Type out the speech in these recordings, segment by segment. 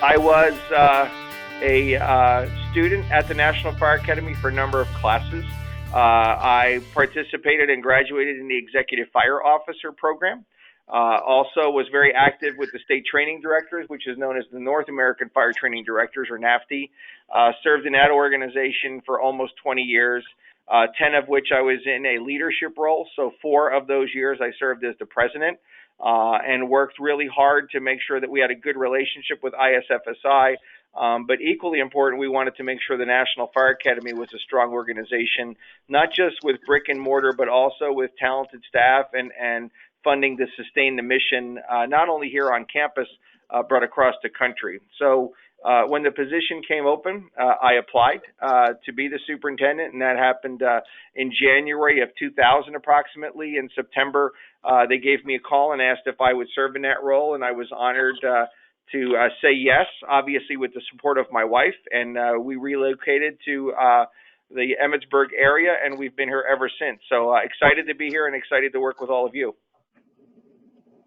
I was a student at the National Fire Academy for a number of classes. I participated and graduated in the Executive Fire Officer program. Also was very active with the state training directors, which is known as the North American Fire Training Directors, or NAFTE. Served in that organization for almost 20 years, 10 of which I was in a leadership role. So 4 of those years I served as the president. And worked really hard to make sure that we had a good relationship with ISFSI. But equally important, we wanted to make sure the National Fire Academy was a strong organization, not just with brick and mortar, but also with talented staff and funding to sustain the mission, not only here on campus, but across the country. So when the position came open, I applied to be the superintendent, and that happened in January of 2000 approximately. In September, they gave me a call and asked if I would serve in that role, and I was honored to say yes, obviously with the support of my wife, and we relocated to the Emmitsburg area, and we've been here ever since. So excited to be here and excited to work with all of you.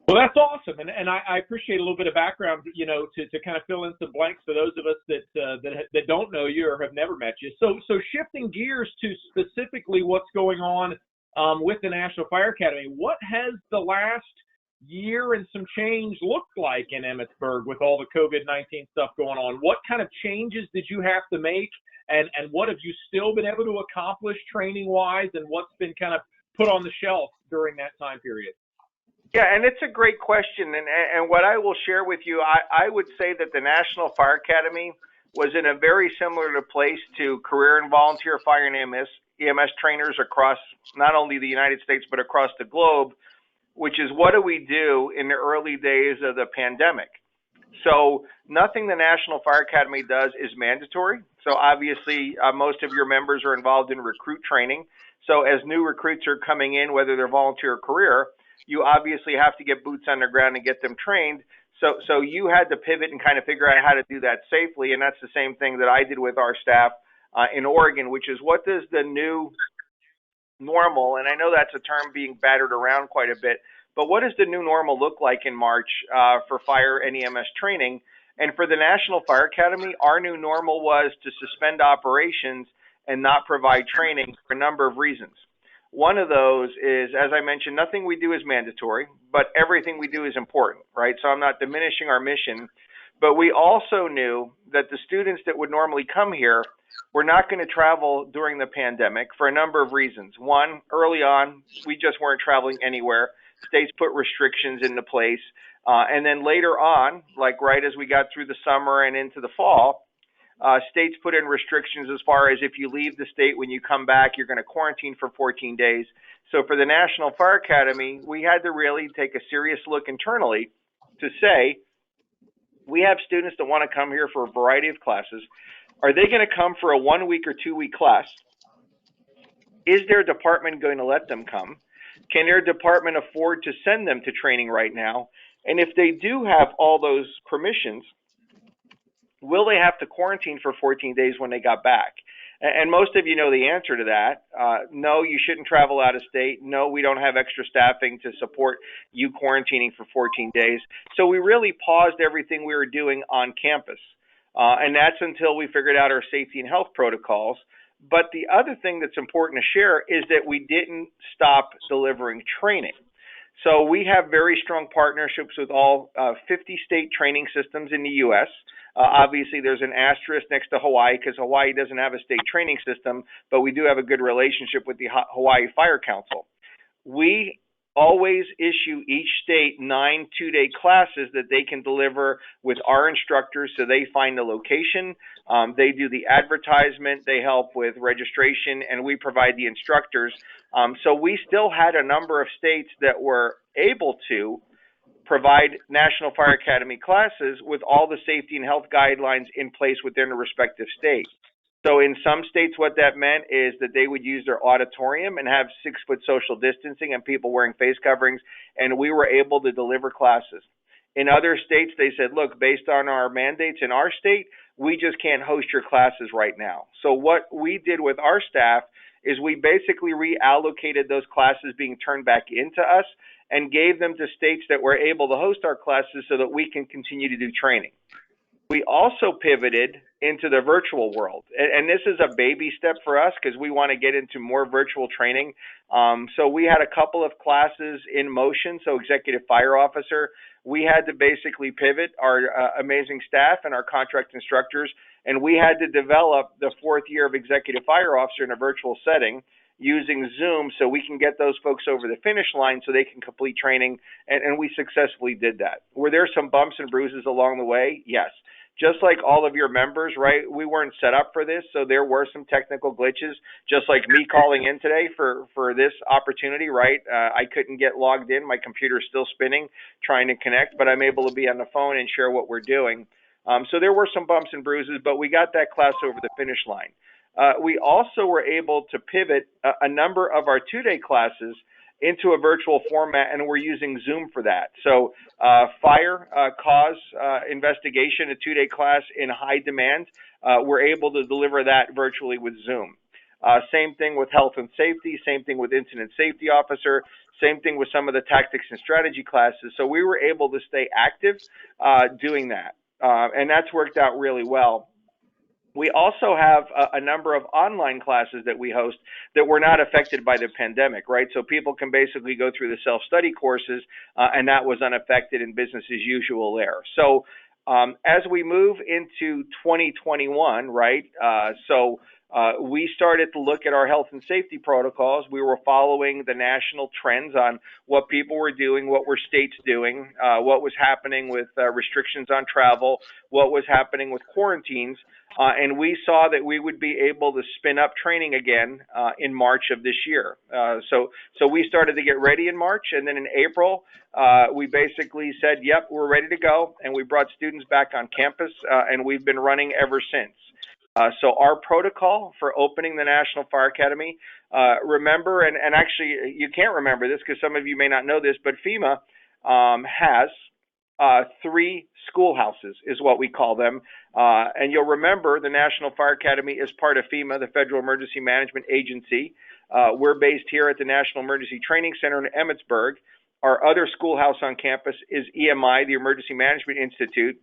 Well, that's awesome, and I appreciate a little bit of background, to kind of fill in some blanks for those of us that don't know you or have never met you. So shifting gears to specifically what's going on with the National Fire Academy, what has the last year and some change looked like in Emmitsburg with all the COVID-19 stuff going on? What kind of changes did you have to make, and what have you still been able to accomplish training-wise, and what's been kind of put on the shelf during that time period? Yeah, and it's a great question, and what I will share with you, I would say that the National Fire Academy was in a very similar place to career and volunteer fire and EMS trainers across not only the United States, but across the globe, which is what do we do in the early days of the pandemic? So nothing the National Fire Academy does is mandatory. So obviously, most of your members are involved in recruit training. So as new recruits are coming in, whether they're volunteer or career, you obviously have to get boots on the ground and get them trained. So you had to pivot and kind of figure out how to do that safely. And that's the same thing that I did with our staff in Oregon, which is what does the new normal, and I know that's a term being battered around quite a bit, but what does the new normal look like in March for fire and EMS training? And for the National Fire Academy, our new normal was to suspend operations and not provide training for a number of reasons. One of those is, as I mentioned, nothing we do is mandatory, but everything we do is important, right? So I'm not diminishing our mission, but we also knew that the students that would normally come here were not going to travel during the pandemic for a number of reasons. One, early on, we just weren't traveling anywhere. States put restrictions into place. And then later on, like right as we got through the summer and into the fall, states put in restrictions as far as if you leave the state, when you come back, you're going to quarantine for 14 days. So for the National Fire Academy, we had to really take a serious look internally to say, we have students that want to come here for a variety of classes. Are they going to come for a 1-week or 2-week class? Is their department going to let them come? Can their department afford to send them to training right now? And if they do have all those permissions, will they have to quarantine for 14 days when they got back? And most of you know the answer to that. No, you shouldn't travel out of state. No, we don't have extra staffing to support you quarantining for 14 days. So we really paused everything we were doing on campus. And that's until we figured out our safety and health protocols. But the other thing that's important to share is that we didn't stop delivering training. So we have very strong partnerships with all 50 state training systems in the U.S. Obviously, there's an asterisk next to Hawaii because Hawaii doesn't have a state training system, but we do have a good relationship with the Hawaii Fire Council. We always issue each state 9 2-day classes that they can deliver with our instructors, so they find the location, they do the advertisement, they help with registration, and we provide the instructors. So we still had a number of states that were able to provide National Fire Academy classes with all the safety and health guidelines in place within the respective state. So in some states, what that meant is that they would use their auditorium and have 6-foot social distancing and people wearing face coverings, and we were able to deliver classes. In other states, they said, look, based on our mandates in our state, we just can't host your classes right now. So what we did with our staff is we basically reallocated those classes being turned back into us and gave them to states that were able to host our classes so that we can continue to do training. We also pivoted into the virtual world. And this is a baby step for us because we want to get into more virtual training. So we had a couple of classes in motion. So executive fire officer, we had to basically pivot our amazing staff and our contract instructors, and we had to develop the fourth year of executive fire officer in a virtual setting using Zoom so we can get those folks over the finish line so they can complete training, and we successfully did that. Were there some bumps and bruises along the way? Yes. Just like all of your members, right? We weren't set up for this, so there were some technical glitches, just like me calling in today for this opportunity, right? I couldn't get logged in. My computer's still spinning, trying to connect, but I'm able to be on the phone and share what we're doing. So there were some bumps and bruises, but we got that class over the finish line. We also were able to pivot a number of our two-day classes into a virtual format, and we're using Zoom for that. So fire cause investigation, a two-day class in high demand, we're able to deliver that virtually with Zoom. Same thing with health and safety, same thing with incident safety officer, same thing with some of the tactics and strategy classes. So we were able to stay active doing that, and that's worked out really well. We also have a number of online classes that we host that were not affected by the pandemic, right? So people can basically go through the self-study courses, and that was unaffected and business as usual there. So as we move into 2021, right, we started to look at our health and safety protocols. We were following the national trends on what people were doing, what were states doing, what was happening with restrictions on travel, what was happening with quarantines. And we saw that we would be able to spin up training again in March of this year. So we started to get ready in March, and then in April, we basically said, yep, we're ready to go, and we brought students back on campus, and we've been running ever since. So our protocol for opening the National Fire Academy, remember, and actually you can't remember this because some of you may not know this, but FEMA has 3 schoolhouses is what we call them. And you'll remember the National Fire Academy is part of FEMA, the Federal Emergency Management Agency. We're based here at the National Emergency Training Center in Emmitsburg. Our other schoolhouse on campus is EMI, the Emergency Management Institute.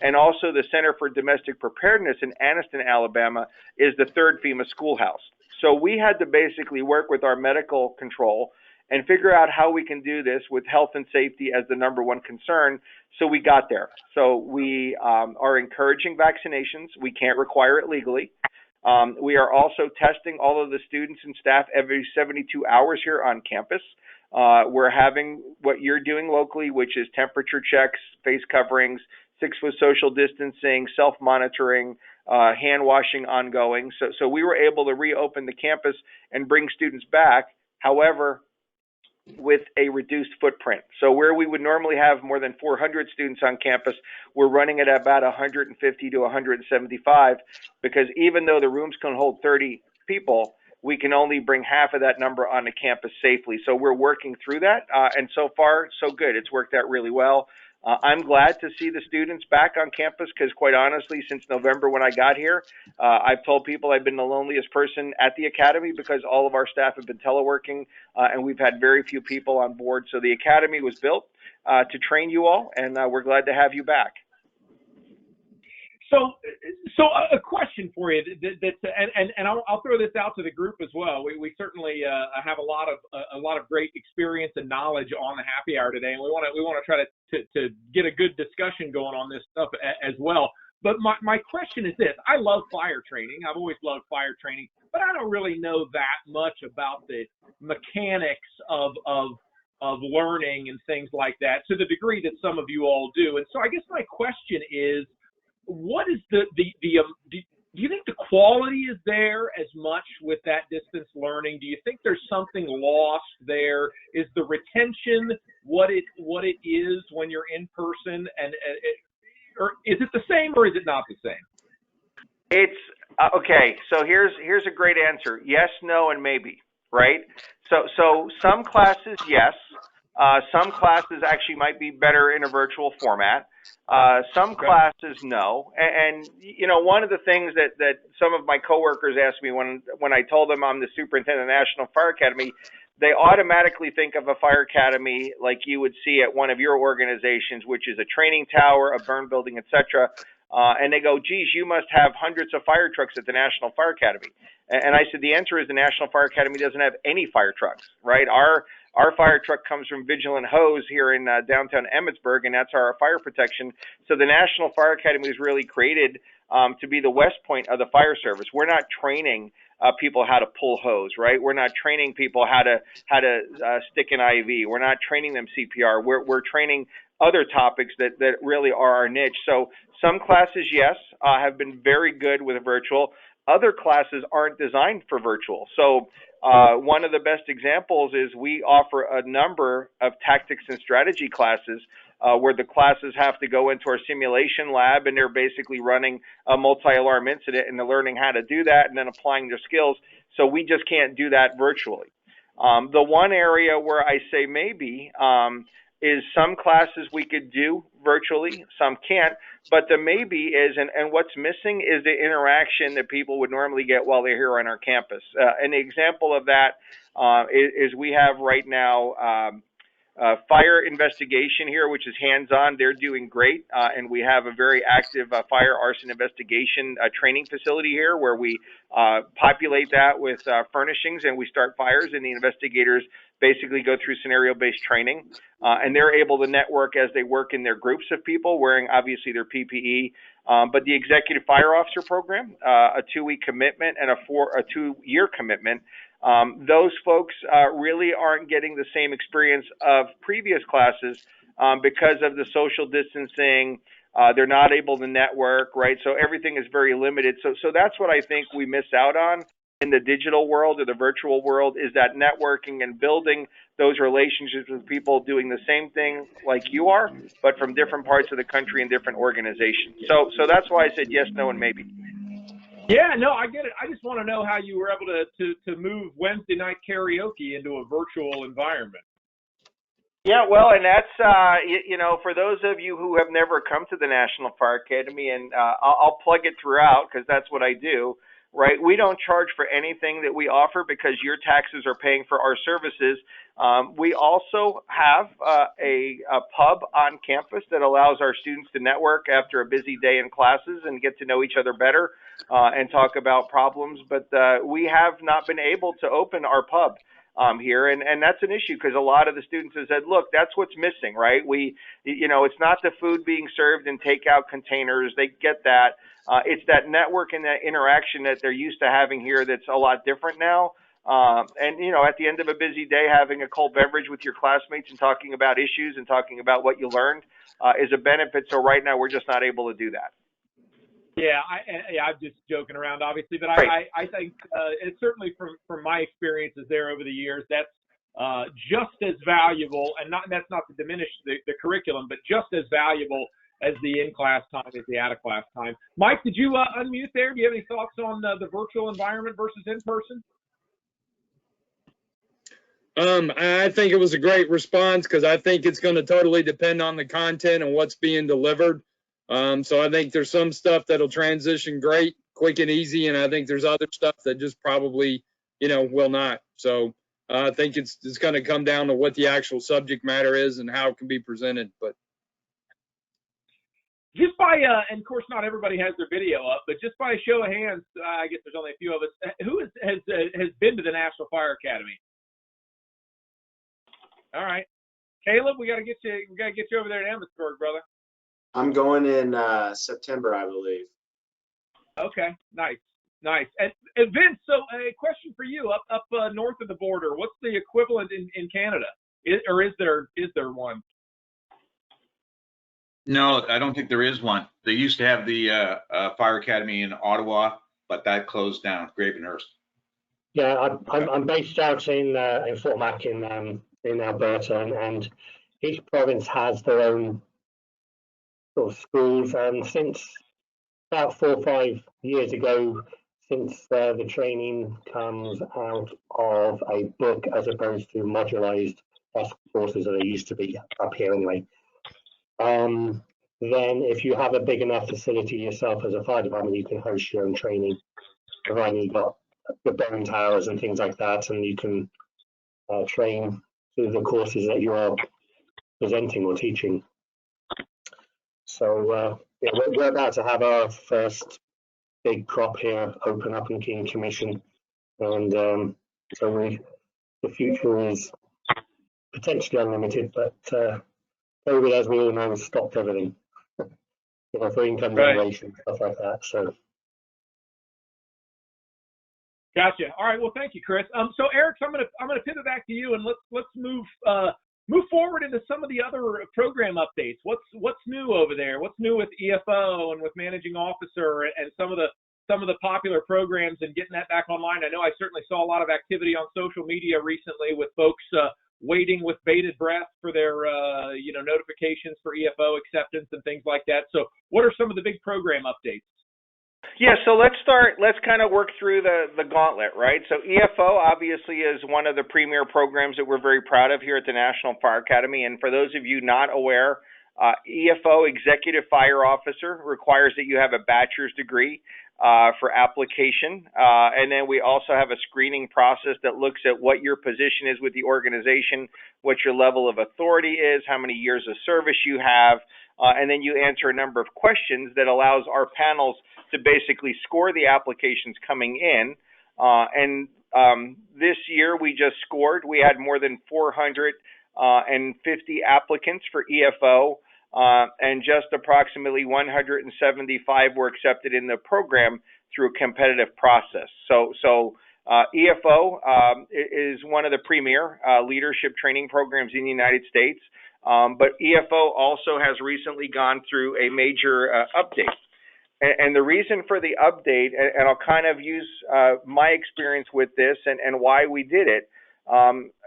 And also the Center for Domestic Preparedness in Anniston, Alabama, is the 3rd FEMA schoolhouse. So we had to basically work with our medical control and figure out how we can do this with health and safety as the #1 concern. So we got there. So we are encouraging vaccinations. We can't require it legally. We are also testing all of the students and staff every 72 hours here on campus. We're having what you're doing locally, which is temperature checks, face coverings, 6-foot social distancing, self-monitoring, hand washing ongoing. So we were able to reopen the campus and bring students back, however, with a reduced footprint. So where we would normally have more than 400 students on campus, we're running at about 150 to 175 because even though the rooms can hold 30 people, we can only bring half of that number onto campus safely. So we're working through that, and so far, so good. It's worked out really well. I'm glad to see the students back on campus because, quite honestly, since November when I got here, I've told people I've been the loneliest person at the academy because all of our staff have been teleworking, and we've had very few people on board. So the academy was built to train you all, and we're glad to have you back. So a question for you, and I'll throw this out to the group as well. We certainly have a lot of great experience and knowledge on the happy hour today, and we want to try to get a good discussion going on this stuff as well. But my question is this: I love fire training. I've always loved fire training, but I don't really know that much about the mechanics of learning and things like that to the degree that some of you all do. And so I guess my question is, what is do you think the quality is there as much with that distance learning? Do you think there's something lost there? Is the retention what it is when you're in person, or is it the same or is it not the same? It's okay. So here's a great answer: yes, no, and maybe. Right. So some classes, yes. Some classes actually might be better in a virtual format. Some classes, no. And you know, one of the things that some of my coworkers asked me when I told them I'm the superintendent of the National Fire Academy, they automatically think of a fire academy like you would see at one of your organizations, which is a training tower, a burn building, etc. And they go, geez, you must have hundreds of fire trucks at the National Fire Academy. And I said, the answer is the National Fire Academy doesn't have any fire trucks, right? Our fire truck comes from Vigilant Hose here in downtown Emmitsburg, and that's our fire protection. So the National Fire Academy was really created to be the West Point of the fire service. We're not training people how to pull hose, right? We're not training people how to stick an IV. We're not training them CPR. We're training other topics that really are our niche. So some classes, yes, have been very good with virtual. Other classes aren't designed for virtual. So one of the best examples is we offer a number of tactics and strategy classes where the classes have to go into our simulation lab, and they're basically running a multi-alarm incident, and they're learning how to do that and then applying their skills. So we just can't do that virtually. The one area where I say maybe is some classes we could do virtually, some can't, but the maybe is, and what's missing is the interaction that people would normally get while they're here on our campus. An example of that is we have right now fire investigation here, which is hands-on. They're doing great, and we have a very active fire arson investigation training facility here where we populate that with furnishings and we start fires, and the investigators basically go through scenario-based training, and they're able to network as they work in their groups of people wearing obviously their PPE. But the Executive Fire Officer Program, a 2-week commitment and a 2-year commitment, those folks really aren't getting the same experience of previous classes because of the social distancing. They're not able to network, right? So everything is very limited. So that's what I think we miss out on in the digital world or the virtual world, is that networking and building those relationships with people doing the same thing like you are, but from different parts of the country and different organizations. So that's why I said yes, no, and maybe. Yeah, no, I get it. I just want to know how you were able to move Wednesday night karaoke into a virtual environment. Yeah, well, and that's, for those of you who have never come to the National Fire Academy, and I'll plug it throughout because that's what I do, right? We don't charge for anything that we offer because your taxes are paying for our services. We also have a pub on campus that allows our students to network after a busy day in classes and get to know each other better and talk about problems. But we have not been able to open our pub here, and that's an issue because a lot of the students have said, look, that's what's missing, right? It's not the food being served in takeout containers. They get that. It's that network and that interaction that they're used to having here that's a lot different now. And at the end of a busy day, having a cold beverage with your classmates and talking about issues and talking about what you learned is a benefit. So right now, we're just not able to do that. Yeah, I'm just joking around, obviously, but I think it's certainly from my experiences there over the years, that's just as valuable, and that's not to diminish the curriculum, but just as valuable as the in-class time as the out-of-class time. Mike, did you unmute there? Do you have any thoughts on the virtual environment versus in-person? I think it was a great response because I think it's going to totally depend on the content and what's being delivered. So I think there's some stuff that'll transition great, quick and easy, and I think there's other stuff that just probably, will not. So I think it's going to come down to what the actual subject matter is and how it can be presented. But just by, and of course not everybody has their video up, but just by a show of hands, I guess there's only a few of us. Who has been to the National Fire Academy? All right, Caleb, we got to get you over there to Emmitsburg, brother. I'm going in September, I believe. Okay, nice. And Vince, so a question for you, up north of the border, what's the equivalent in Canada? Is there one? No, I don't think there is one. They used to have the fire academy in Ottawa, but that closed down. Gravenhurst. Yeah, I'm based out in Fort Mac in Alberta, and each province has their own sort of schools. And since about 4 or 5 years ago, since the training comes out of a book as opposed to modularized courses that they used to be up here anyway, then if you have a big enough facility yourself as a fire department, you can host your own training, providing you've got the burn towers and things like that, and you can train through the courses that you are presenting or teaching. So yeah, we're about to have our first big crop here open up in King Commission, and so the future is potentially unlimited, but COVID, as we all know, has stopped everything. For income generation, stuff like that. So. Gotcha. All right. Well, thank you, Chris. So Eriks, I'm gonna pivot back to you, and let's move forward into some of the other program updates. What's new over there? What's new with EFO and with managing officer and some of the popular programs and getting that back online? I know I certainly saw a lot of activity on social media recently with folks waiting with bated breath for their notifications for EFO acceptance and things like that. So what are some of the big program updates? Yeah, so let's kind of work through the gauntlet, right? So EFO obviously is one of the premier programs that we're very proud of here at the National Fire Academy. And for those of you not aware, EFO, Executive Fire Officer, requires that you have a bachelor's degree for application. And then we also have a screening process that looks at what your position is with the organization, what your level of authority is, how many years of service you have, and then you answer a number of questions that allows our panels to basically score the applications coming in. This year we just scored. We had more than 450 applicants for EFO, and just approximately 175 were accepted in the program through a competitive process. So EFO is one of the premier leadership training programs in the United States, but EFO also has recently gone through a major update. And the reason for the update, and I'll kind of use my experience with this and why we did it.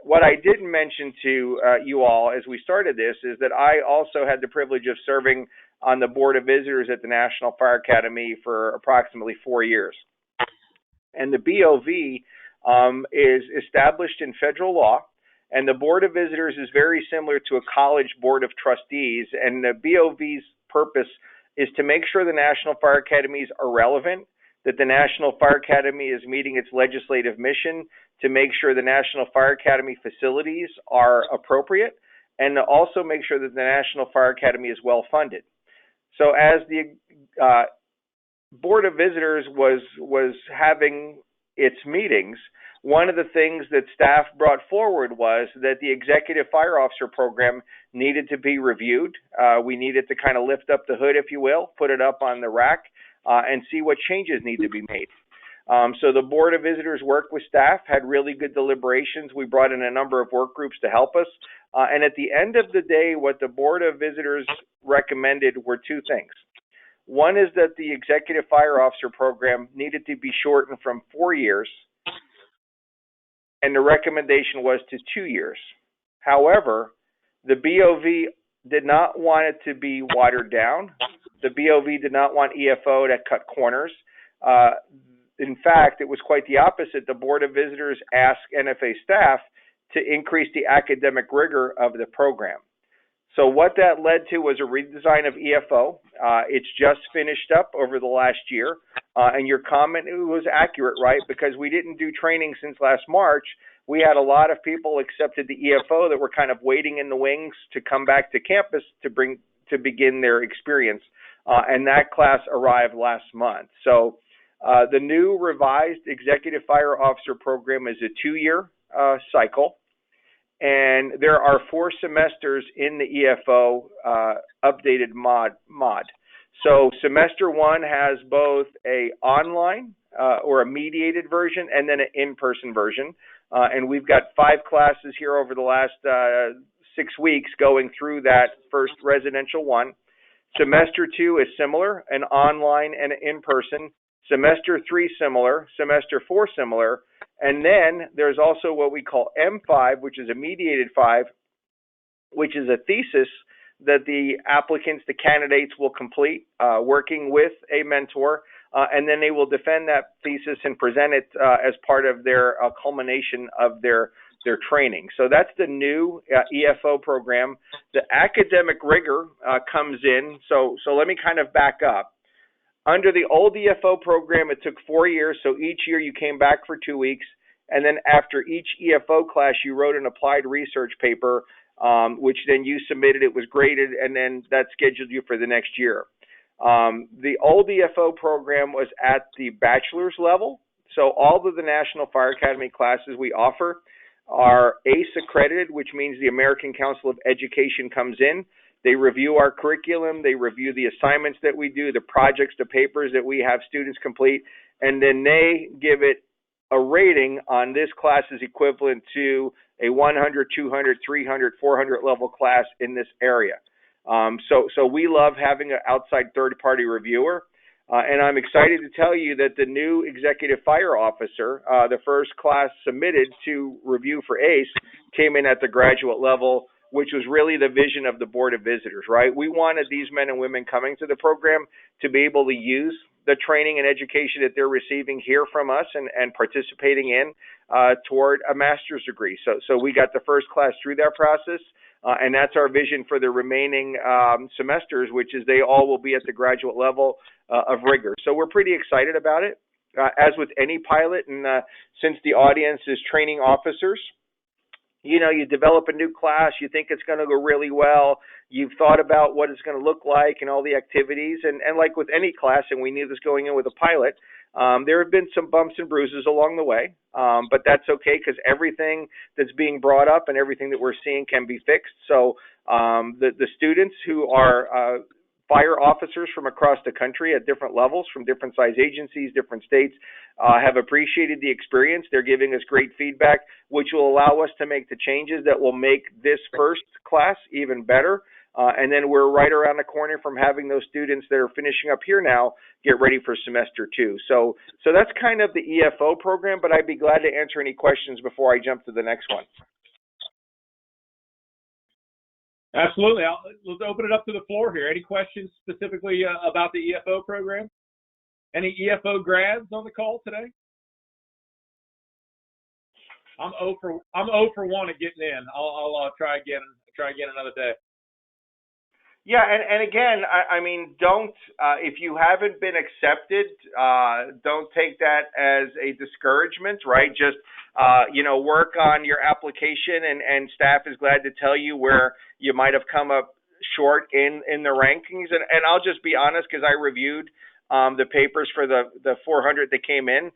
What I didn't mention to you all as we started this is that I also had the privilege of serving on the Board of Visitors at the National Fire Academy for approximately 4 years. And the BOV is established in federal law, and the Board of Visitors is very similar to a college board of trustees, and the BOV's purpose is to make sure the National Fire Academies are relevant, that the National Fire Academy is meeting its legislative mission, to make sure the National Fire Academy facilities are appropriate, and to also make sure that the National Fire Academy is well funded. So as the Board of Visitors was having its meetings, one of the things that staff brought forward was that the Executive Fire Officer program needed to be reviewed. We needed to kind of lift up the hood, if you will, put it up on the rack, and see what changes need to be made. So the Board of Visitors worked with staff, had really good deliberations. We brought in a number of work groups to help us. And at the end of the day, what the Board of Visitors recommended were two things. One is that the Executive Fire Officer program needed to be shortened from 4 years, and the recommendation was to 2 years. However, the BOV did not want it to be watered down. The BOV did not want EFO to cut corners. In fact, it was quite the opposite. The Board of Visitors asked NFA staff to increase the academic rigor of the program. So what that led to was a redesign of EFO. It's just finished up over the last year. And your comment, it was accurate, right? Because we didn't do training since last March. We had a lot of people accepted the EFO that were kind of waiting in the wings to come back to campus to begin their experience. And that class arrived last month. So the new revised Executive Fire Officer program is a 2-year cycle. And there are 4 semesters in the EFO updated mod. So semester 1 has both a online or a mediated version and then an in-person version. And we've got 5 classes here over the last 6 weeks going through that first residential one. Semester 2 is similar, an online and an in-person. Semester 3 similar, semester 4 similar, and then there's also what we call M5, which is a mediated 5, which is a thesis that the applicants, the candidates will complete working with a mentor, and then they will defend that thesis and present it as part of their culmination of their training. So that's the new EFO program. The academic rigor comes in. So let me kind of back up. Under the old EFO program, it took 4 years, so each year you came back for 2 weeks, and then after each EFO class, you wrote an applied research paper, which then you submitted, it was graded, and then that scheduled you for the next year. The old EFO program was at the bachelor's level. So all of the National Fire Academy classes we offer are ACE accredited, which means the American Council of Education comes in. They review our curriculum, they review the assignments that we do, the projects, the papers that we have students complete, and then they give it a rating on this class is equivalent to a 100, 200, 300, 400 level class in this area. So we love having an outside third-party reviewer. And I'm excited to tell you that the new executive fire officer, the first class submitted to review for ACE, came in at the graduate level, which was really the vision of the Board of Visitors, right? We wanted these men and women coming to the program to be able to use the training and education that they're receiving here from us and participating in toward a master's degree. So we got the first class through that process, and that's our vision for the remaining semesters, which is they all will be at the graduate level of rigor. So we're pretty excited about it. As with any pilot, and since the audience is training officers, you know, you develop a new class, you think it's going to go really well, you've thought about what it's going to look like and all the activities, and like with any class, and we knew this going in with a pilot, there have been some bumps and bruises along the way, but that's okay because everything that's being brought up and everything that we're seeing can be fixed. So the students who are fire officers from across the country at different levels, from different size agencies, different states, have appreciated the experience. They're giving us great feedback, which will allow us to make the changes that will make this first class even better. And then we're right around the corner from having those students that are finishing up here now get ready for semester 2. So that's kind of the EFO program, but I'd be glad to answer any questions before I jump to the next one. Absolutely. Let's open it up to the floor here. Any questions specifically about the EFO program? Any EFO grads on the call today? I'm 0 for 1 at getting in. I'll try again another day. Yeah, and again, I mean, don't if you haven't been accepted, don't take that as a discouragement, right? Just work on your application, and staff is glad to tell you where you might have come up short in the rankings. And I'll just be honest, because I reviewed the papers for the 400 that came in.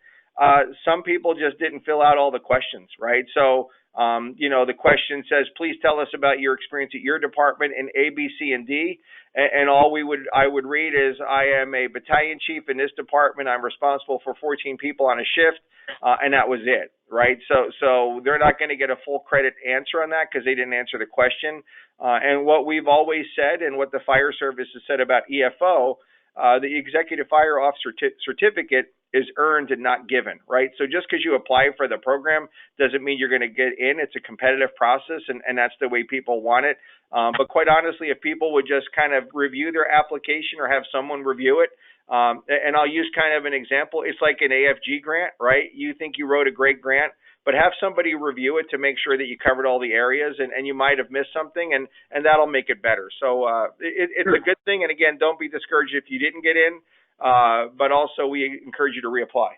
Some people just didn't fill out all the questions, right? So, the question says, please tell us about your experience at your department in A, B, C, and D. And I would read is, I am a battalion chief in this department. I'm responsible for 14 people on a shift. And that was it, right? So they're not going to get a full credit answer on that because they didn't answer the question. And what we've always said, and what the fire service has said about EFO, the executive fire officer certificate is earned and not given, right? So just because you apply for the program doesn't mean you're going to get in. It's a competitive process, and that's the way people want it. But quite honestly, if people would just kind of review their application or have someone review it, and I'll use kind of an example. It's like an AFG grant, right? You think you wrote a great grant, but have somebody review it to make sure that you covered all the areas, and you might have missed something, and that'll make it better. So it's a good thing. And again, don't be discouraged if you didn't get in, but also we encourage you to reapply.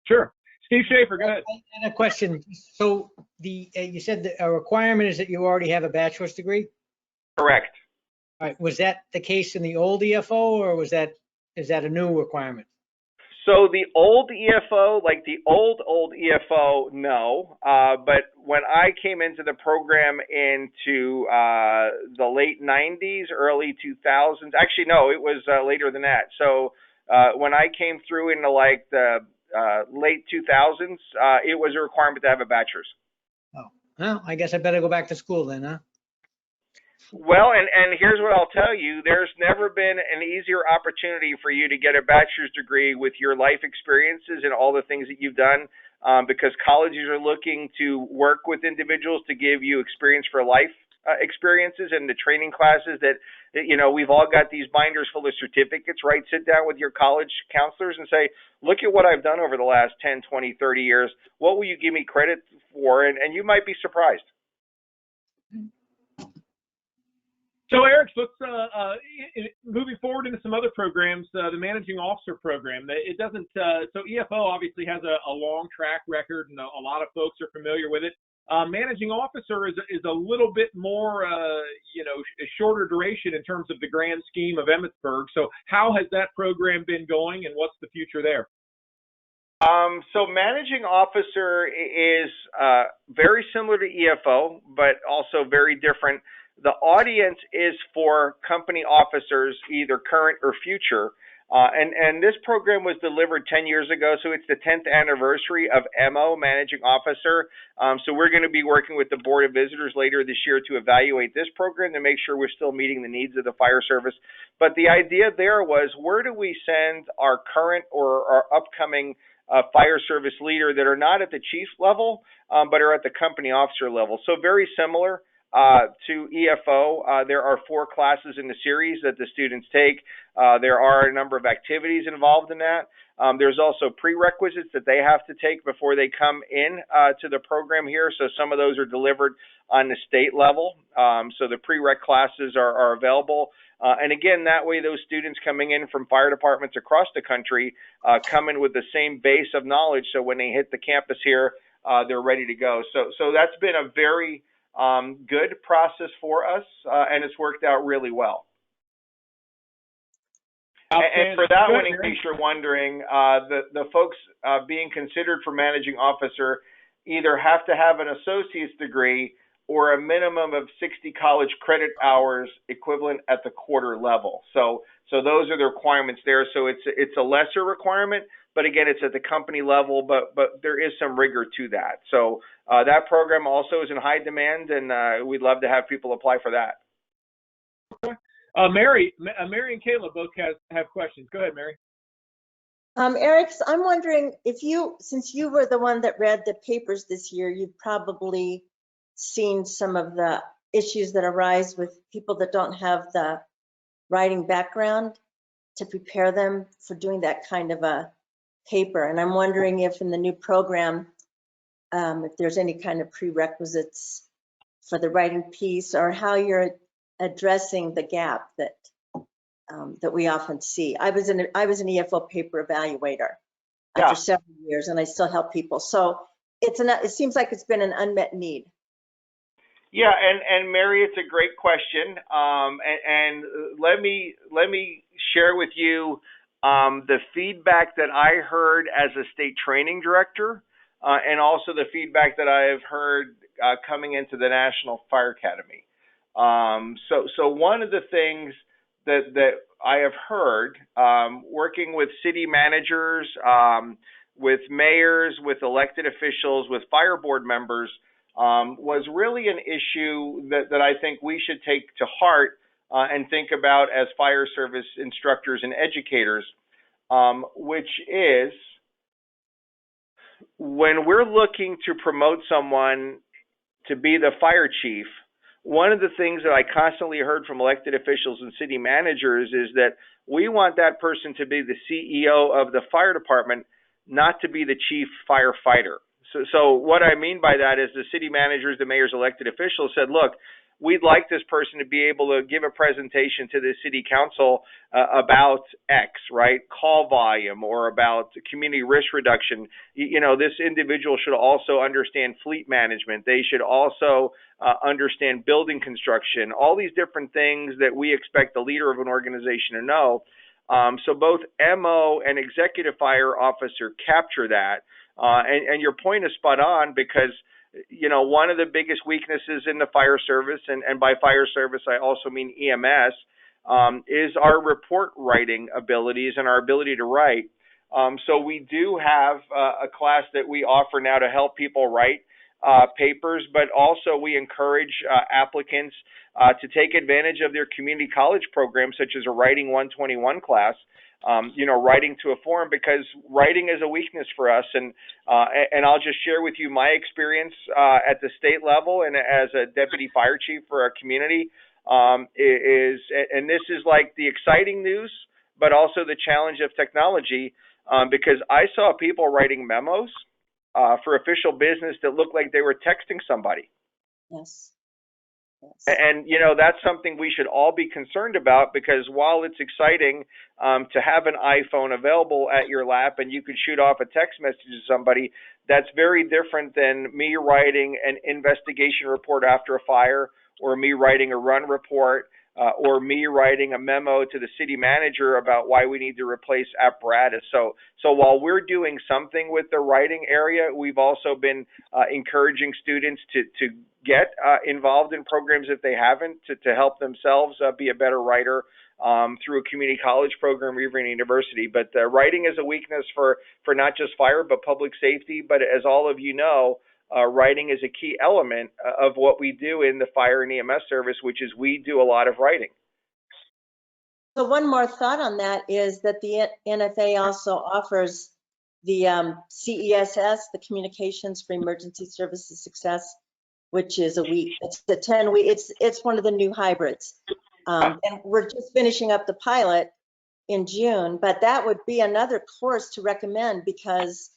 Sure. Steve Schaefer, go ahead. And a question. So you said that a requirement is that you already have a bachelor's degree? Correct. All right. Was that the case in the old EFO, or is that a new requirement? So the old EFO, like the old EFO, no. But when I came into the program into the late 90s, early 2000s, actually, no, it was later than that. So when I came through into like the late 2000s, it was a requirement to have a bachelor's. Oh, well, I guess I better go back to school then, huh? Well, and here's what I'll tell you. There's never been an easier opportunity for you to get a bachelor's degree with your life experiences and all the things that you've done, because colleges are looking to work with individuals to give you experience for life experiences, and the training classes that, we've all got these binders full of certificates, right? Sit down with your college counselors and say, look at what I've done over the last 10, 20, 30 years. What will you give me credit for? And you might be surprised. So, Eriks, let's moving forward into some other programs. The managing officer program. It doesn't. So EFO obviously has a long track record, and a lot of folks are familiar with it. Managing officer is a little bit more, shorter duration in terms of the grand scheme of Emmitsburg. So how has that program been going, and what's the future there? So managing officer is very similar to EFO, but also very different. The audience is for company officers, either current or future. And this program was delivered 10 years ago, so it's the 10th anniversary of MO, Managing Officer. So we're going to be working with the Board of Visitors later this year to evaluate this program to make sure we're still meeting the needs of the fire service. But the idea there was, where do we send our current or our upcoming fire service leader that are not at the chief level, but are at the company officer level? So very similar to EFO. There are 4 classes in the series that the students take. There are a number of activities involved in that. There's also prerequisites that they have to take before they come in to the program here. So some of those are delivered on the state level. So the prereq classes are available. And again, that way those students coming in from fire departments across the country come in with the same base of knowledge. So when they hit the campus here, they're ready to go. So that's been a very good process for us, and it's worked out really well. And for that one, in case you're wondering, the folks being considered for managing officer either have to have an associate's degree or a minimum of 60 college credit hours equivalent at the quarter level. So those are the requirements there. So it's a lesser requirement, but again, it's at the company level, but there is some rigor to that. So that program also is in high demand, and we'd love to have people apply for that. Okay. Mary and Kayla both have questions. Go ahead, Mary. Eriks, I'm wondering if since you were the one that read the papers this year, you've probably seen some of the issues that arise with people that don't have the writing background to prepare them for doing that kind of a paper. And I'm wondering if in the new program, if there's any kind of prerequisites for the writing piece, or how you're addressing the gap that we often see. I was an EFO paper evaluator after several years, and I still help people. So it seems like it's been an unmet need. Yeah, and Mary, it's a great question. And let me share with you the feedback that I heard as a state training director, and also the feedback that I have heard coming into the National Fire Academy. So one of the things that I have heard, working with city managers, with mayors, with elected officials, with fire board members, was really an issue that I think we should take to heart and think about as fire service instructors and educators, which is, when we're looking to promote someone to be the fire chief, one of the things that I constantly heard from elected officials and city managers is that we want that person to be the CEO of the fire department, not to be the chief firefighter. So what I mean by that is the city managers, the mayor's elected officials said, look, we'd like this person to be able to give a presentation to the city council about X, right? Call volume, or about community risk reduction. You know, this individual should also understand fleet management. They should also understand building construction, all these different things that we expect the leader of an organization to know. So both MO and executive fire officer capture that. And your point is spot on, because you know, one of the biggest weaknesses in the fire service, and by fire service I also mean EMS, is our report writing abilities and our ability to write. So we do have a class that we offer now to help people write papers, but also we encourage applicants to take advantage of their community college programs, such as a Writing 121 class. You know, writing to a form, because writing is a weakness for us. And I'll just share with you my experience at the state level and as a deputy fire chief for our community and this is like the exciting news, but also the challenge of technology, because I saw people writing memos for official business that looked like they were texting somebody. Yes. And, you know, that's something we should all be concerned about, because while it's exciting to have an iPhone available at your lap and you could shoot off a text message to somebody, that's very different than me writing an investigation report after a fire, or me writing a run report, or me writing a memo to the city manager about why we need to replace apparatus. So while we're doing something with the writing area, we've also been encouraging students to get involved in programs if they haven't, to help themselves be a better writer through a community college program or even a university. But writing is a weakness for not just fire, but public safety. But as all of you know, writing is a key element of what we do in the fire and EMS service, which is we do a lot of writing. So one more thought on that is that the NFA also offers the CESS, the Communications for Emergency Services Success, which is a week. It's the 10-week. It's one of the new hybrids, and we're just finishing up the pilot in June. But that would be another course to recommend, because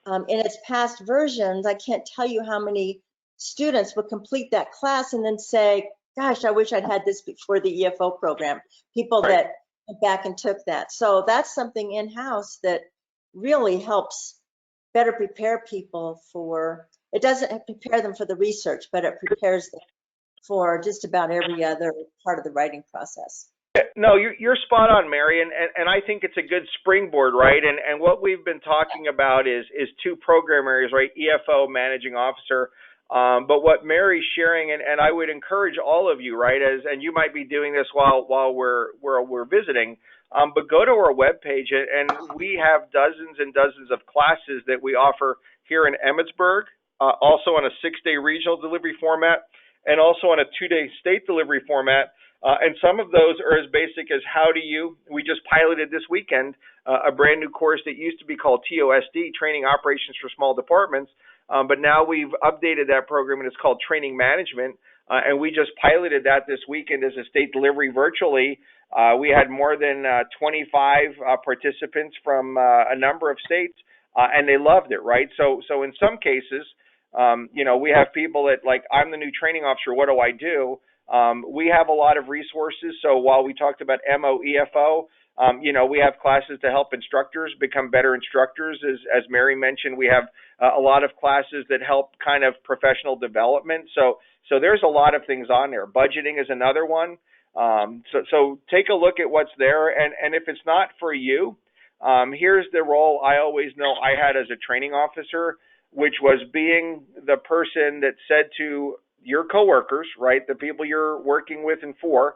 in its past versions, I can't tell you how many students would complete that class and then say, gosh, I wish I'd had this before the EFO program. People that went back and took that. So that's something in-house that really helps better prepare people for, it doesn't prepare them for the research, but it prepares them for just about every other part of the writing process. No, you're spot on, Mary, and I think it's a good springboard, right? And what we've been talking about is two program areas, right? EFO, managing officer. But what Mary's sharing, and I would encourage all of you, right, and you might be doing this while we're visiting, but go to our webpage, and we have dozens and dozens of classes that we offer here in Emmitsburg, also on a 6-day regional delivery format, and also on a 2-day state delivery format. And some of those are as basic as we just piloted this weekend a brand new course that used to be called TOSD, Training Operations for Small Departments, but now we've updated that program and it's called Training Management, and we just piloted that this weekend as a state delivery virtually. We had more than 25 participants from a number of states, and they loved it, right? So in some cases, we have people that, like, I'm the new training officer, what do I do? We have a lot of resources. So while we talked about MOEFO, we have classes to help instructors become better instructors. As Mary mentioned, we have a lot of classes that help kind of professional development. So there's a lot of things on there. Budgeting is another one. So take a look at what's there. And if it's not for you, here's the role I always know I had as a training officer, which was being the person that said to your coworkers, right, the people you're working with and for,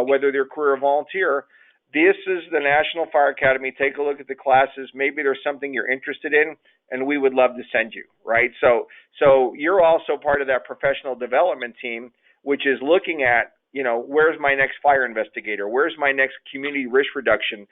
whether they're career or volunteer, this is the National Fire Academy. Take a look at the classes. Maybe there's something you're interested in, and we would love to send you, right? So you're also part of that professional development team, which is looking at, where's my next fire investigator? Where's my next community risk reduction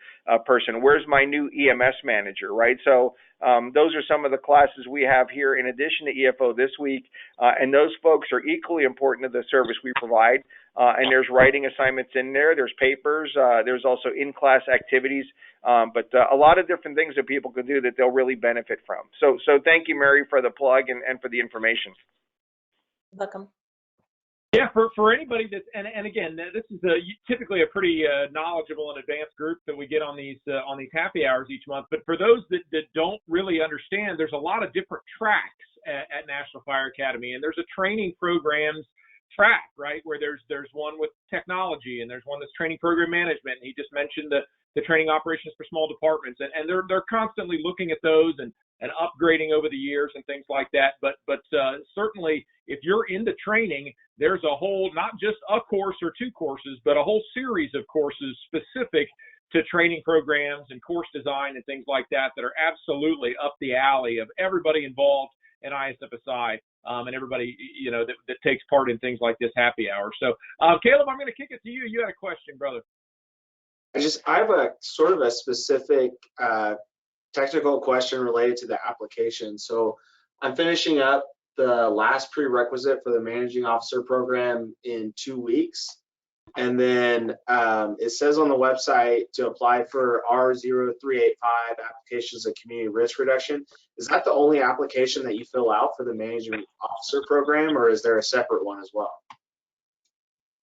person? Where's my new EMS manager, right? So those are some of the classes we have here in addition to EFO this week, and those folks are equally important to the service we provide. And there's writing assignments in there. There's papers. There's also in-class activities, but a lot of different things that people can do that they'll really benefit from. So thank you, Mary, for the plug and for the information. Welcome. Yeah, for anybody that's, and again, this is typically a pretty knowledgeable and advanced group that we get on these happy hours each month. But for those that don't really understand, there's a lot of different tracks at National Fire Academy, and there's a training programs track, right, where there's one with technology, and there's one that's training program management. And he just mentioned the training operations for small departments, and they're constantly looking at those and upgrading over the years and things like that. But certainly, if you're into training, there's a whole, not just a course or two courses, but a whole series of courses specific to training programs and course design and things like that are absolutely up the alley of everybody involved in ISFSI, and everybody that takes part in things like this happy hour. So, Caleb, I'm going to kick it to you. You had a question, brother. I have a sort of a specific technical question related to the application. So I'm finishing up the last prerequisite for the managing officer program in 2 weeks. And then it says on the website to apply for R0385 applications of community risk reduction. Is that the only application that you fill out for the managing officer program, or is there a separate one as well?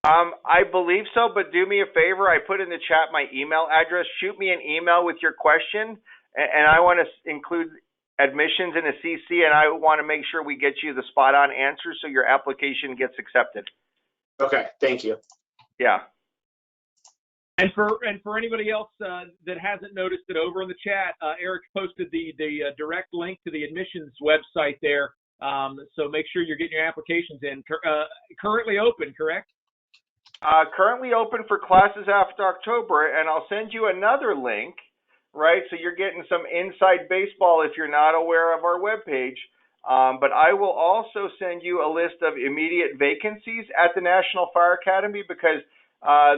I believe so, but do me a favor. I put in the chat my email address. Shoot me an email with your question, and I want to include admissions in a CC, and I want to make sure we get you the spot-on answer so your application gets accepted. Okay, thank you. Yeah. And for anybody else that hasn't noticed it, over in the chat, Eriks posted the direct link to the admissions website there. So make sure you're getting your applications in. Currently open, correct? Currently open for classes after October, and I'll send you another link, right? So you're getting some inside baseball if you're not aware of our webpage. But I will also send you a list of immediate vacancies at the National Fire Academy, because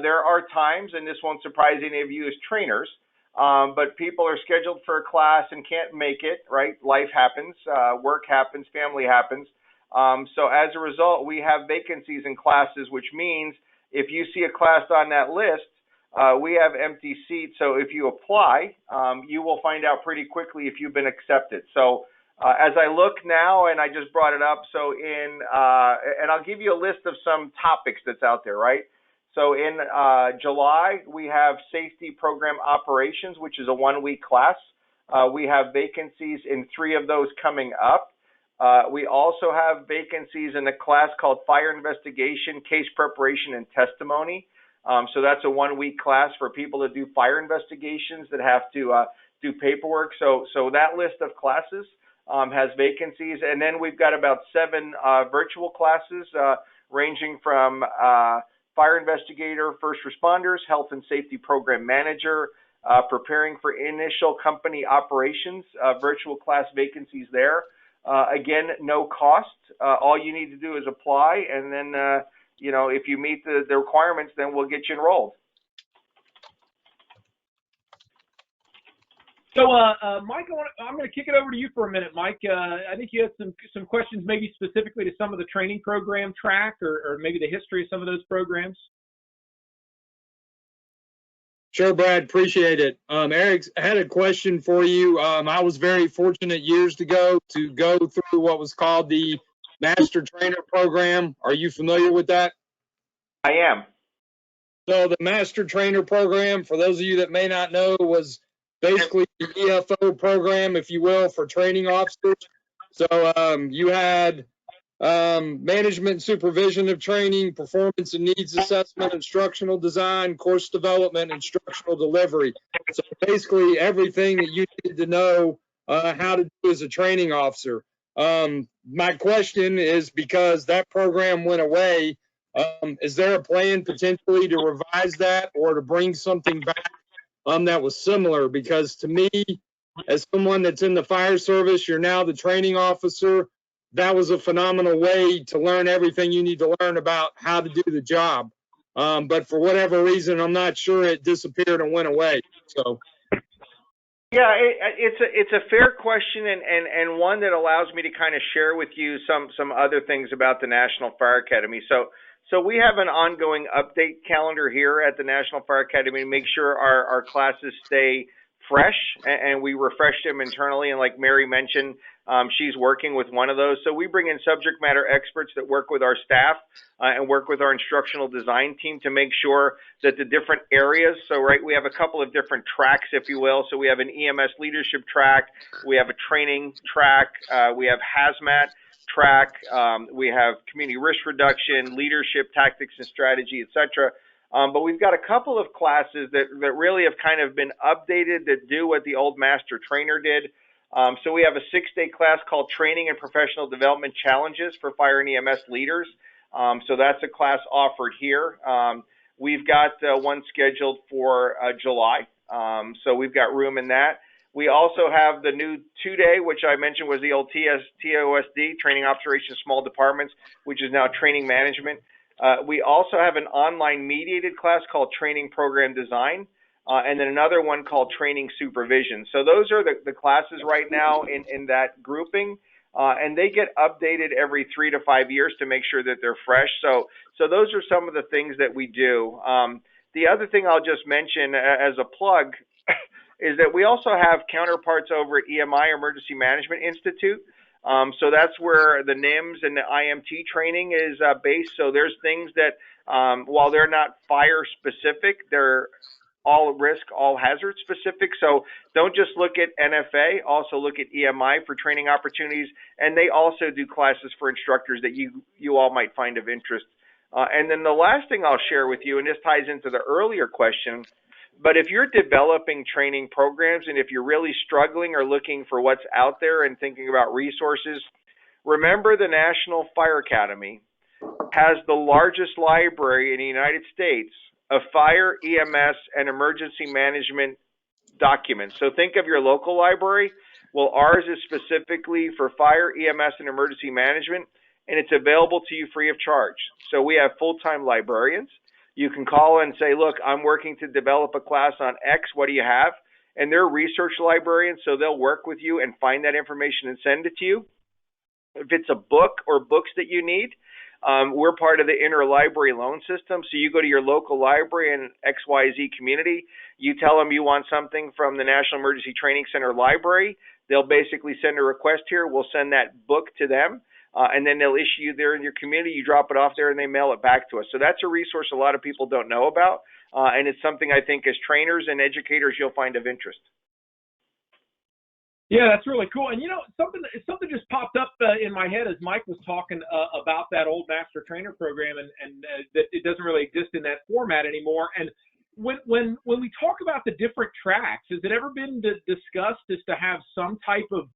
there are times, and this won't surprise any of you as trainers, but people are scheduled for a class and can't make it, right? Life happens, work happens, family happens. So as a result, we have vacancies in classes, which means if you see a class on that list, we have empty seats. So if you apply, you will find out pretty quickly if you've been accepted. So as I look now, and I just brought it up, so and I'll give you a list of some topics that's out there, right? So in July, we have Safety Program Operations, which is a 1-week class. We have vacancies in 3 of those coming up. We also have vacancies in a class called Fire Investigation, Case Preparation, and Testimony. So that's a 1-week class for people to do fire investigations that have to do paperwork. So that list of classes has vacancies. And then we've got about 7 virtual classes ranging from fire investigator, first responders, health and safety program manager, preparing for initial company operations, virtual class vacancies there. Again, no cost. All you need to do is apply, and then, if you meet the requirements, then we'll get you enrolled. So, Mike, I'm going to kick it over to you for a minute, Mike. I think you had some questions, maybe specifically to some of the training program track, or maybe the history of some of those programs. Sure, Brad, appreciate it. Eriks, I had a question for you. I was very fortunate years ago to go through what was called the Master Trainer Program. Are you familiar with that? I am. So the Master Trainer Program, for those of you that may not know, was basically the EFO program, if you will, for training officers. So you had management and supervision of training, performance and needs assessment, instructional design, course development, instructional delivery. So basically everything that you need to know how to do as a training officer. My question is, because that program went away, is there a plan potentially to revise that or to bring something back that was similar? Because to me, as someone that's in the fire service, you're now the training officer. That was a phenomenal way to learn everything you need to learn about how to do the job. But for whatever reason, I'm not sure it disappeared and went away. So. Yeah, it's a fair question, and one that allows me to kind of share with you some other things about the National Fire Academy. So we have an ongoing update calendar here at the National Fire Academy to make sure our classes stay fresh, and we refresh them internally. And like Mary mentioned, she's working with one of those. So we bring in subject matter experts that work with our staff and work with our instructional design team to make sure that the different areas, so right, we have a couple of different tracks, if you will. So we have an EMS leadership track, we have a training track, we have hazmat track, we have community risk reduction, leadership, tactics and strategy, etc. But we've got a couple of classes that really have kind of been updated that do what the old master trainer did. So we have a 6-day class called Training and Professional Development Challenges for Fire and EMS Leaders. So that's a class offered here. We've got one scheduled for July. So we've got room in that. We also have the new 2-day, which I mentioned was the old TOSD, Training Operations Small Departments, which is now Training Management. We also have an online mediated class called Training Program Design, and then another one called Training Supervision. So those are the classes right now in that grouping, and they get updated every 3 to 5 years to make sure that they're fresh. So those are some of the things that we do. The other thing I'll just mention as a plug is that we also have counterparts over at EMI, Emergency Management Institute. So that's where the NIMS and the IMT training is based. So there's things that, while they're not fire specific, they're all risk, all hazard specific. So don't just look at NFA, also look at EMI for training opportunities. And they also do classes for instructors that you all might find of interest And then the last thing I'll share with you, and this ties into the earlier question, but if you're developing training programs and if you're really struggling or looking for what's out there and thinking about resources, remember the National Fire Academy has the largest library in the United States of fire, EMS, and emergency management documents. So think of your local library. Well, ours is specifically for fire, EMS, and emergency management, and it's available to you free of charge. So we have full-time librarians. You can call and say, look, I'm working to develop a class on X. What do you have? And they're research librarians, so they'll work with you and find that information and send it to you. If it's a book or books that you need, we're part of the interlibrary loan system. So you go to your local library in XYZ community, you tell them you want something from the National Emergency Training Center library. They'll basically send a request here. We'll send that book to them. And then they'll issue you there in your community. You drop it off there and they mail it back to us. So that's a resource a lot of people don't know about. And it's something I think as trainers and educators you'll find of interest. Yeah, that's really cool. And something just popped up in my head as Mike was talking about that old master trainer program, and that it doesn't really exist in that format anymore. And when we talk about the different tracks, has it ever been discussed as to have some type of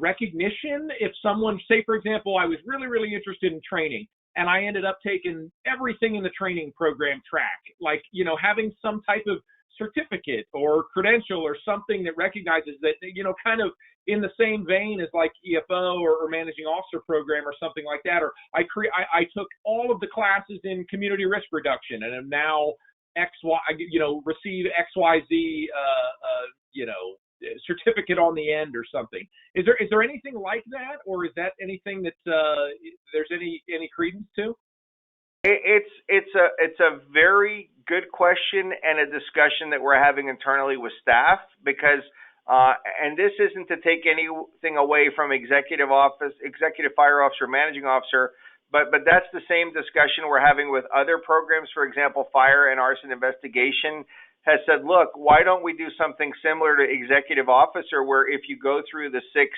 recognition if someone, say for example, I was really interested in training and I ended up taking everything in the training program track, like having some type of certificate or credential or something that recognizes that, kind of in the same vein as like EFO or managing officer program or something like that. Or I took all of the classes in community risk reduction and am now receive XYZ, certificate on the end or something. Is there anything like that, or is that anything that there's any credence to? It's a very good question and a discussion that we're having internally with staff, because and this isn't to take anything away from executive fire officer, managing officer, but that's the same discussion we're having with other programs. For example, fire and arson investigation has said, look, why don't we do something similar to executive officer, where if you go through the 6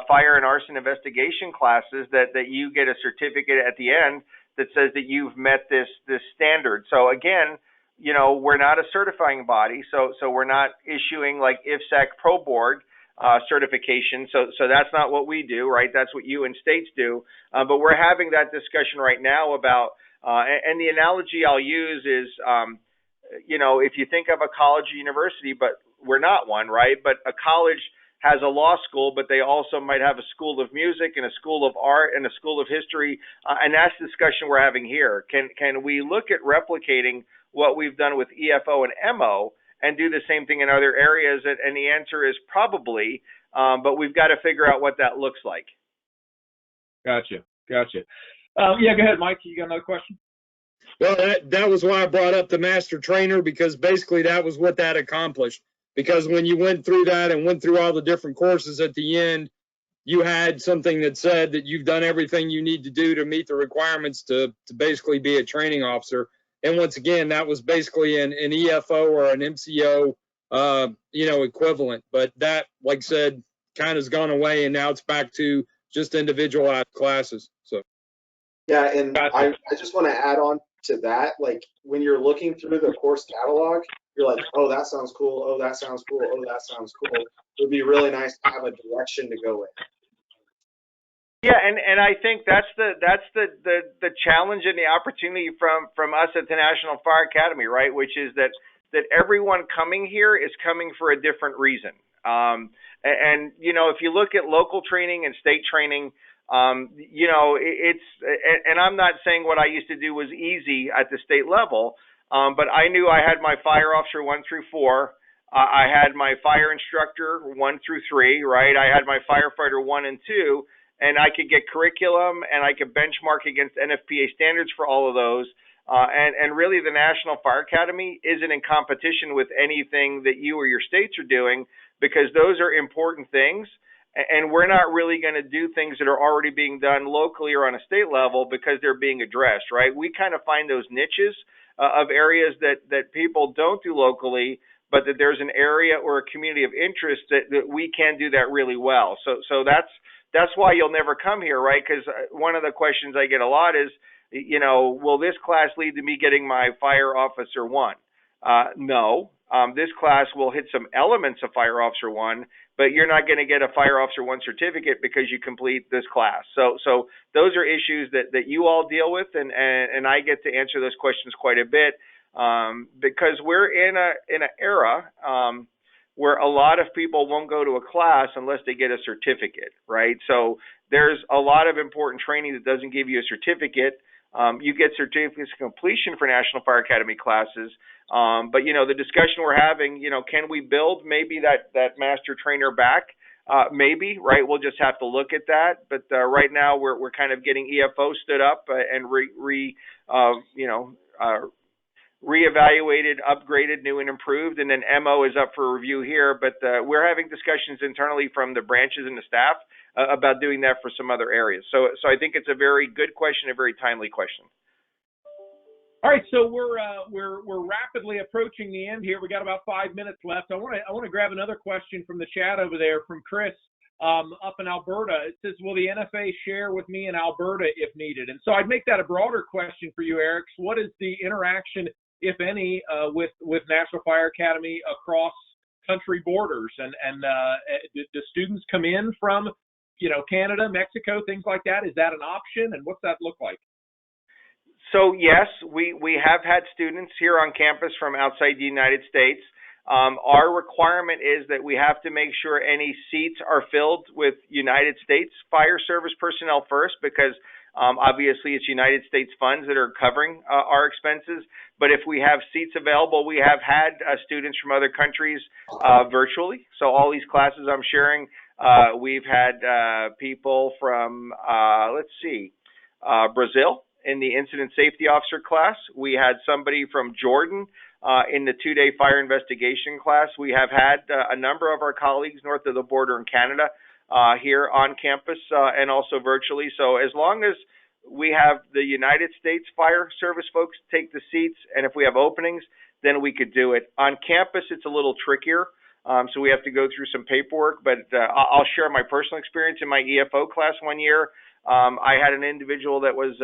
fire and arson investigation classes, that you get a certificate at the end that says that you've met this standard. So again, we're not a certifying body, so we're not issuing like ISFSI Pro Board certification. So that's not what we do, right? That's what you and states do. But we're having that discussion right now about, and the analogy I'll use is, if you think of a college or university, but we're not one, right? But a college has a law school, but they also might have a school of music and a school of art and a school of history. And that's the discussion we're having here. Can we look at replicating what we've done with EFO and MO and do the same thing in other areas? And the answer is probably, but we've got to figure out what that looks like. Gotcha. Yeah, go ahead, Mike. You got another question? Well, that was why I brought up the master trainer, because basically that was what that accomplished. Because when you went through that and went through all the different courses at the end, you had something that said that you've done everything you need to do to meet the requirements to basically be a training officer. And once again, that was basically an EFO or an MCO, equivalent. But that, like I said, kind of has gone away, and now it's back to just individualized classes. So. Yeah, and I just want to add on to that, like when you're looking through the course catalog, you're like, oh, that sounds cool. Oh, that sounds cool. Oh, that sounds cool. It would be really nice to have a direction to go in. Yeah, and I think that's the challenge and the opportunity from us at the National Fire Academy, right? Which is that everyone coming here is coming for a different reason. And if you look at local training and state training, it's, and I'm not saying what I used to do was easy at the state level, but I knew I had my fire officer 1 through 4. I had my fire instructor 1 through 3, right? I had my firefighter 1 and 2, and I could get curriculum and I could benchmark against NFPA standards for all of those. And really the National Fire Academy isn't in competition with anything that you or your states are doing, because those are important things. And we're not really going to do things that are already being done locally or on a state level because they're being addressed, right? We kind of find those niches of areas that people don't do locally, but that there's an area or a community of interest that we can do that really well. So that's why you'll never come here, right? Because one of the questions I get a lot is, You know, will this class lead to me getting my Fire Officer 1? No. This class will hit some elements of Fire Officer 1, but you're not going to get a Fire Officer 1 certificate because you complete this class. So those are issues that you all deal with, and I get to answer those questions quite a bit, because we're in an era where a lot of people won't go to a class unless they get a certificate, right? So there's a lot of important training that doesn't give you a certificate. You get certificates of completion for National Fire Academy classes, but you know, the discussion we're having, you know, can we build maybe that master trainer back? Maybe, right? We'll just have to look at that. But right now we're kind of getting EFO stood up and reevaluated, upgraded, new and improved, and then MO is up for review here. But we're having discussions internally from the branches and the staff about doing that for some other areas. So I think it's a very good question, a very timely question. All right, so we're rapidly approaching the end here. We got about 5 minutes left. I want to grab another question from the chat over there from Chris up in Alberta. It says, will the NFA share with me in Alberta if needed? And so I'd make that a broader question for you, Eriks. What is the interaction, if any, with National Fire Academy across country borders? And do students come in from, you know, Canada, Mexico, things like that? Is that an option? And what's that look like? So yes, we have had students here on campus from outside the United States. Our requirement is that we have to make sure any seats are filled with United States Fire Service personnel first, because obviously it's United States funds that are covering our expenses. But if we have seats available, we have had students from other countries virtually. So all these classes I'm sharing, we've had people from, Brazil in the Incident Safety Officer class. We had somebody from Jordan in the 2-day fire investigation class. We have had a number of our colleagues north of the border in Canada here on campus and also virtually. So as long as we have the United States Fire Service folks take the seats, and if we have openings, then we could do it. On campus, it's a little trickier. So we have to go through some paperwork, but I'll share my personal experience in my EFO class one year. I had an individual that was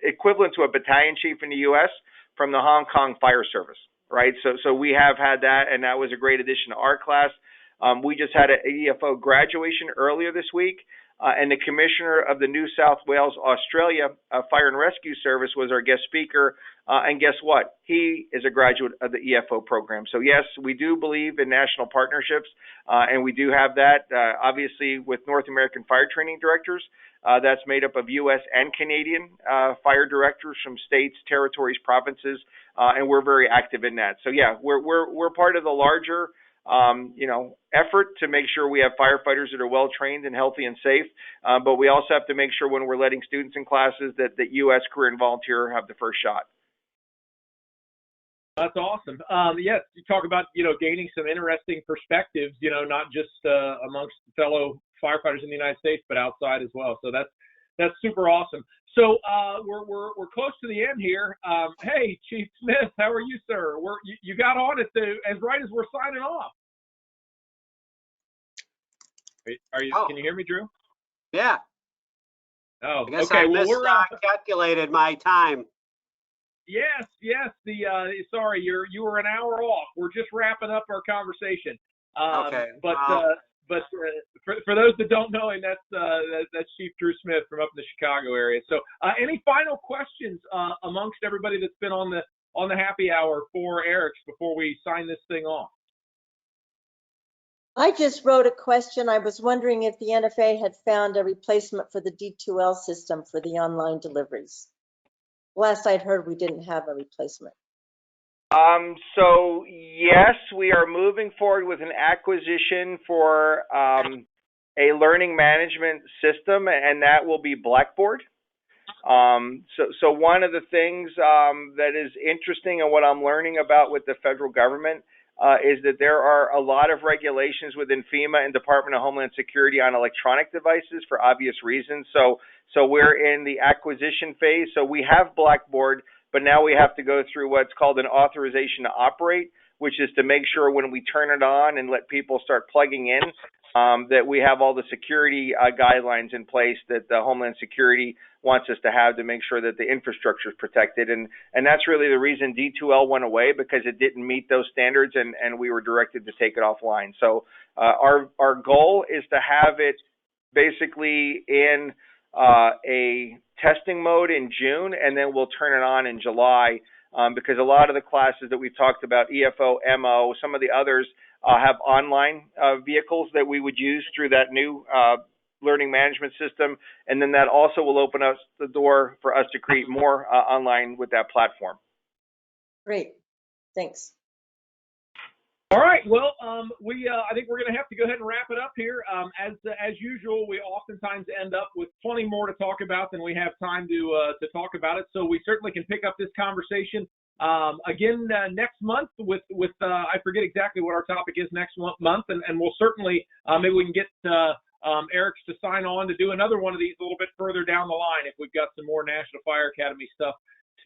equivalent to a battalion chief in the U.S. from the Hong Kong Fire Service, right? So we have had that, and that was a great addition to our class. We just had an EFO graduation earlier this week, and the commissioner of the New South Wales, Australia Fire and Rescue Service was our guest speaker. And guess what? He is a graduate of the EFO program. So yes, we do believe in national partnerships, and we do have that, obviously, with North American Fire Training Directors. That's made up of U.S. and Canadian fire directors from states, territories, provinces, and we're very active in that. So yeah, we're part of the larger effort to make sure we have firefighters that are well trained and healthy and safe. But we also have to make sure when we're letting students in classes that U.S. career and volunteer have the first shot. That's awesome. Yes, you talk about, gaining some interesting perspectives, not just amongst fellow firefighters in the United States, but outside as well. So that's super awesome. So we're close to the end here. Hey, Chief Smith, how are you, sir? You got on it as right as we're signing off. Are you? Oh. Can you hear me, Drew? Yeah. Oh, I guess okay. I Well, calculated my time. Yes. Sorry, you were an hour off. We're just wrapping up our conversation. Okay. But for those that don't know him, that's Chief Drew Smith from up in the Chicago area. So, any final questions amongst everybody that's been on the happy hour for Eriks before we sign this thing off? I just wrote a question. I was wondering if the NFA had found a replacement for the D2L system for the online deliveries. Last I'd heard, we didn't have a replacement. So yes, we are moving forward with an acquisition for a learning management system, and that will be Blackboard. So one of the things that is interesting and what I'm learning about with the federal government is that there are a lot of regulations within FEMA and Department of Homeland Security on electronic devices for obvious reasons. So we're in the acquisition phase. So we have Blackboard, but now we have to go through what's called an authorization to operate, which is to make sure when we turn it on and let people start plugging in, that we have all the security guidelines in place that the Homeland Security wants us to have to make sure that the infrastructure is protected. And that's really the reason D2L went away, because it didn't meet those standards, and we were directed to take it offline. So our goal is to have it basically in a testing mode in June, and then we'll turn it on in July, because a lot of the classes that we've talked about, EFO, MO, some of the others, have online vehicles that we would use through that new learning management system. And then that also will open us the door for us to create more online with that platform. Great, thanks. All right. Well, I think we're going to have to go ahead and wrap it up here. As usual, we oftentimes end up with plenty more to talk about than we have time to talk about it. So we certainly can pick up this conversation again next month with I forget exactly what our topic is next month, and we'll certainly maybe we can get Eriks to sign on to do another one of these a little bit further down the line if we've got some more National Fire Academy stuff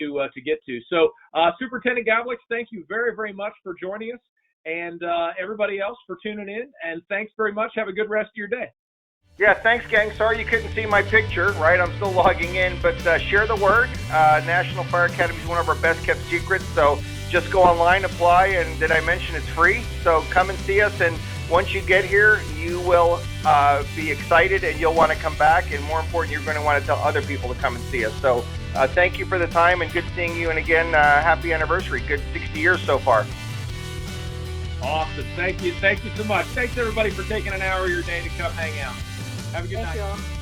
to get to. So Superintendent Gabliks, thank you very, very much for joining us. And everybody else for tuning in, and thanks very much. Have a good rest of your day. Yeah, thanks, gang. Sorry you couldn't see my picture, right? I'm still logging in, but share the word. National Fire Academy is one of our best kept secrets, so just go online, apply, and did I mention it's free? So come and see us, and once you get here, you will be excited, and you'll want to come back, and more important, you're going to want to tell other people to come and see us. So thank you for the time, and good seeing you, and again, happy anniversary. Good 60 years so far. Awesome. Thank you. Thank you so much. Thanks, everybody, for taking an hour of your day to come hang out. Have a good night. Thank you all.